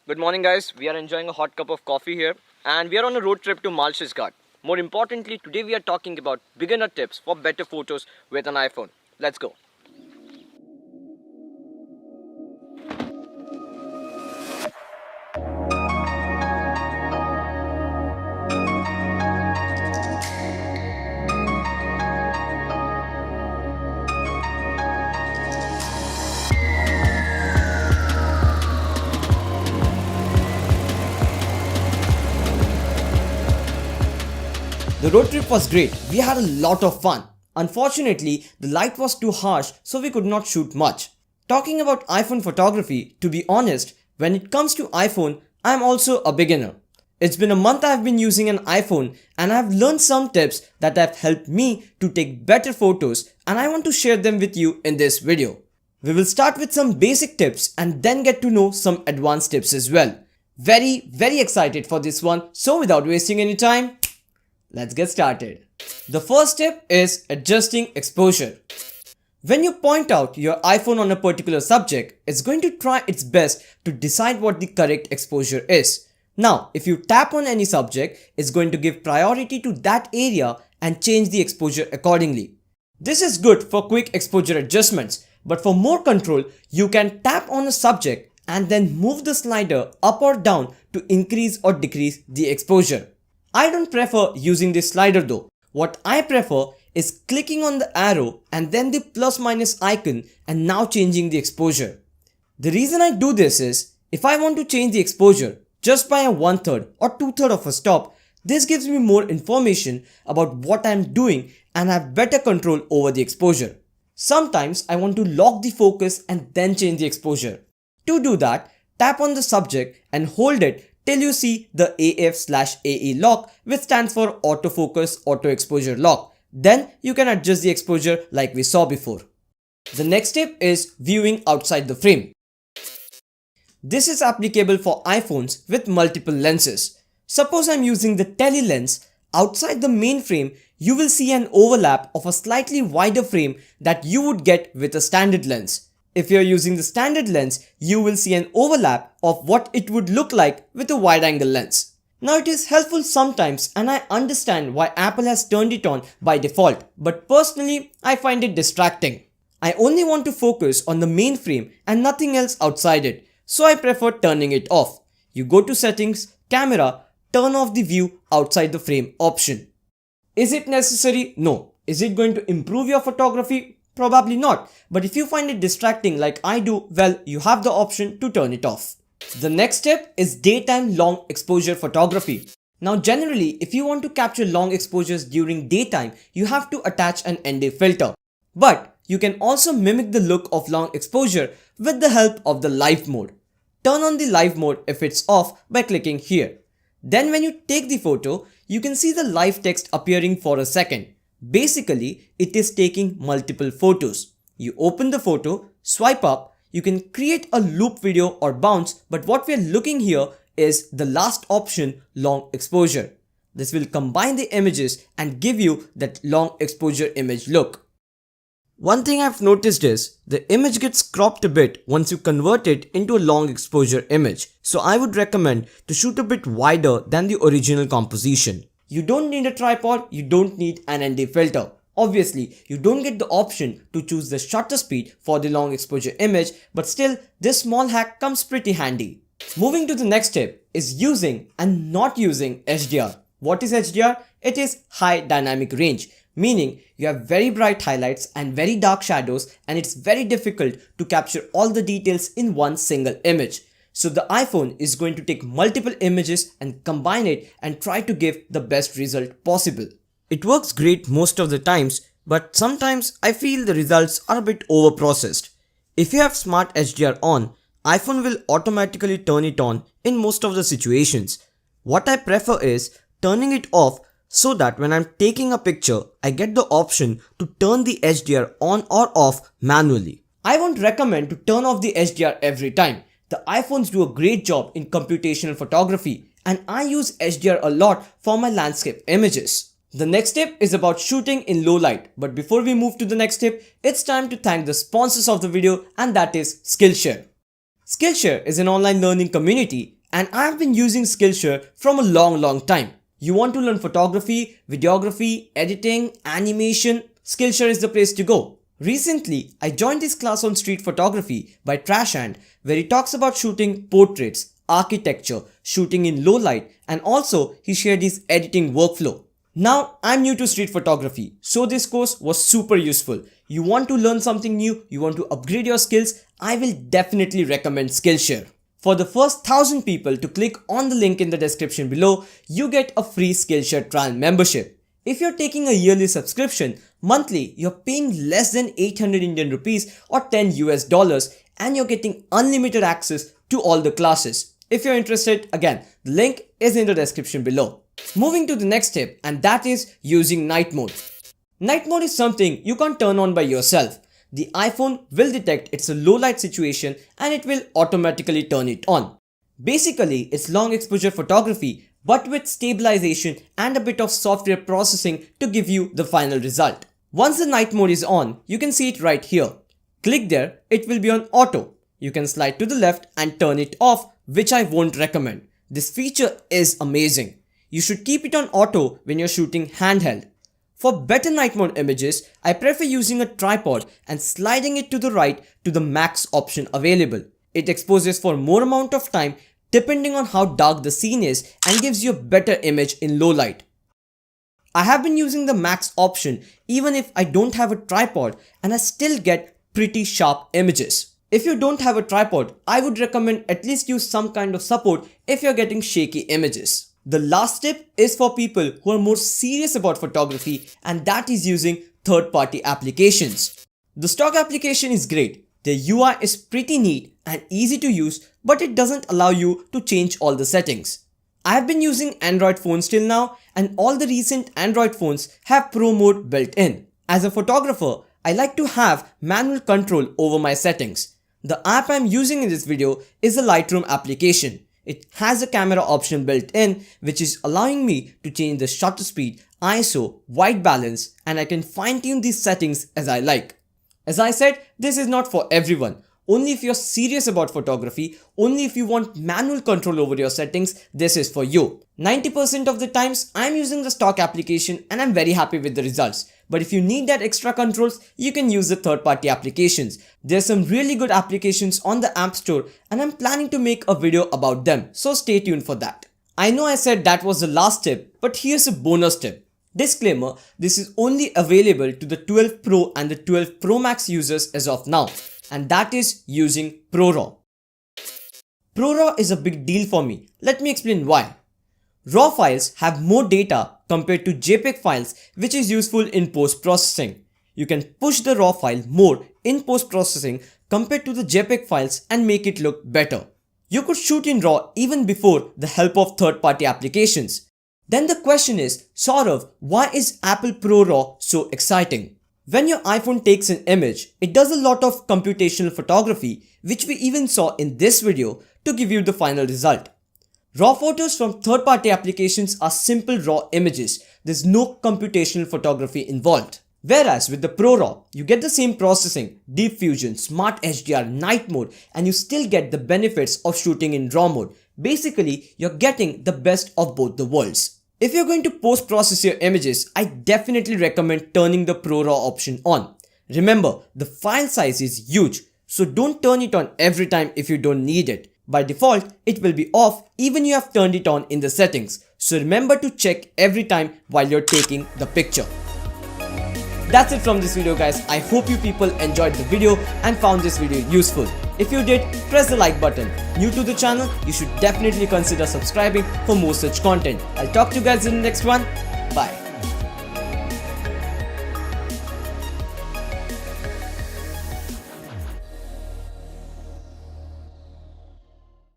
Good morning, guys. We are enjoying a hot cup of coffee here, and we are on a road trip to Malchesgard. More importantly, today we are talking about beginner tips for better photos with an iPhone. Let's go. The road trip was great. We had a lot of fun. Unfortunately, the light was too harsh, so we could not shoot much. Talking about iPhone photography, to be honest, when it comes to iPhone, I am also a beginner. It's been a month I have been using an iPhone and I have learned some tips that have helped me to take better photos, and I want to share them with you in this video. We will start with some basic tips and then get to know some advanced tips as well. Very excited for this one, so without wasting any time, let's get started. The first tip is adjusting exposure. When you point out your iPhone on a particular subject, it's going to try its best to decide what the correct exposure is. Now, if you tap on any subject, it's going to give priority to that area and change the exposure accordingly. This is good for quick exposure adjustments, but for more control, you can tap on a subject and then move the slider up or down to increase or decrease the exposure. I don't prefer using this slider though. What I prefer is clicking on the arrow and then the plus minus icon and now changing the exposure. The reason I do this is, if I want to change the exposure just by a 1/3 or 2/3 of a stop, this gives me more information about what I am doing and have better control over the exposure. Sometimes I want to lock the focus and then change the exposure. To do that, tap on the subject and hold it till you see the AF/AE lock, which stands for autofocus auto exposure lock. Then you can adjust the exposure like we saw before. The next tip is viewing outside the frame. This is applicable for iPhones with multiple lenses. Suppose I'm using the tele lens. Outside the main frame, you will see an overlap of a slightly wider frame that you would get with a standard lens. If you're using the standard lens, you will see an overlap of what it would look like with a wide angle lens. Now it is helpful sometimes and I understand why Apple has turned it on by default, but personally I find it distracting. I only want to focus on the main frame and nothing else outside it, so I prefer turning it off. You go to settings, camera, turn off the view outside the frame option. Is it necessary? No. Is it going to improve your photography? Probably not, but if you find it distracting like I do, well, you have the option to turn it off. The next step is daytime long exposure photography. Now generally, if you want to capture long exposures during daytime, you have to attach an ND filter. But you can also mimic the look of long exposure with the help of the live mode. Turn on the live mode if it's off by clicking here. Then when you take the photo, you can see the live text appearing for a second. Basically, it is taking multiple photos. You open the photo, swipe up, you can create a loop video or bounce, but what we are looking here is the last option, long exposure. This will combine the images and give you that long exposure image look. One thing I've noticed is the image gets cropped a bit once you convert it into a long exposure image, so I would recommend to shoot a bit wider than the original composition. You don't need a tripod, you don't need an ND filter. Obviously, you don't get the option to choose the shutter speed for the long exposure image, but still, this small hack comes pretty handy. Moving to the next tip is using and not using HDR. What is HDR? It is high dynamic range, meaning you have very bright highlights and very dark shadows, and it's very difficult to capture all the details in one single image. So the iPhone is going to take multiple images and combine it and try to give the best result possible. It works great most of the times, but sometimes I feel the results are a bit over processed. If you have smart HDR on, iPhone will automatically turn it on in most of the situations. What I prefer is turning it off so that when I'm taking a picture, I get the option to turn the HDR on or off manually. I won't recommend to turn off the HDR every time. The iPhones do a great job in computational photography, and I use HDR a lot for my landscape images. The next tip is about shooting in low light, but before we move to the next tip, it's time to thank the sponsors of the video, and that is Skillshare. Skillshare is an online learning community and I've been using Skillshare from a long time. You want to learn photography, videography, editing, animation, Skillshare is the place to go. Recently, I joined this class on street photography by Trashhand where he talks about shooting portraits, architecture, shooting in low light, and also he shared his editing workflow. Now, I'm new to street photography, so this course was super useful. You want to learn something new, you want to upgrade your skills, I will definitely recommend Skillshare. For the first 1,000 people to click on the link in the description below, you get a free Skillshare trial membership. If you're taking a yearly subscription, monthly you're paying less than 800 Indian rupees or $10 US and you're getting unlimited access to all the classes. If you're interested, again, the link is in the description below. Moving to the next tip, and that is using night mode. Night mode is something you can't turn on by yourself. The iPhone will detect it's a low light situation and it will automatically turn it on. Basically, it's long exposure photography but with stabilization and a bit of software processing to give you the final result. Once the night mode is on, you can see it right here. Click there, it will be on auto. You can slide to the left and turn it off, which I won't recommend. This feature is amazing. You should keep it on auto when you're shooting handheld. For better night mode images, I prefer using a tripod and sliding it to the right to the max option available. It exposes for more amount of time depending on how dark the scene is and gives you a better image in low light. I have been using the max option even if I don't have a tripod and I still get pretty sharp images. If you don't have a tripod, I would recommend at least use some kind of support if you're getting shaky images. The last tip is for people who are more serious about photography, and that is using third-party applications. The stock application is great. The UI is pretty neat and easy to use, but it doesn't allow you to change all the settings. I have been using Android phones till now, and all the recent Android phones have Pro mode built in. As a photographer, I like to have manual control over my settings. The app I'm using in this video is the Lightroom application. It has a camera option built in, which is allowing me to change the shutter speed, ISO, white balance, and I can fine tune these settings as I like. As I said, this is not for everyone. Only if you're serious about photography, only if you want manual control over your settings, this is for you. 90% of the times, I'm using the stock application and I'm very happy with the results. But if you need that extra controls, you can use the third-party applications. There's some really good applications on the App Store and I'm planning to make a video about them, so stay tuned for that. I know I said that was the last tip, but here's a bonus tip. Disclaimer, this is only available to the 12 Pro and the 12 Pro Max users as of now, and that is using ProRAW. ProRAW is a big deal for me. Let me explain why. RAW files have more data compared to JPEG files, which is useful in post-processing. You can push the RAW file more in post-processing compared to the JPEG files and make it look better. You could shoot in RAW even before the help of third-party applications. Then the question is, Saurav, why is Apple ProRAW so exciting? When your iPhone takes an image, it does a lot of computational photography, which we even saw in this video, to give you the final result. RAW photos from third-party applications are simple raw images. There's no computational photography involved. Whereas with the ProRAW, you get the same processing, deep fusion, smart HDR, night mode, and you still get the benefits of shooting in RAW mode. Basically, you're getting the best of both the worlds. If you're going to post-process your images, I definitely recommend turning the ProRAW option on. Remember, the file size is huge, so don't turn it on every time if you don't need it. By default, it will be off even you have turned it on in the settings. So remember to check every time while you're taking the picture. That's it from this video guys. I hope you people enjoyed the video and found this video useful. If you did, press the like button. New to the channel, you should definitely consider subscribing for more such content. I'll talk to you guys in the next one. Bye.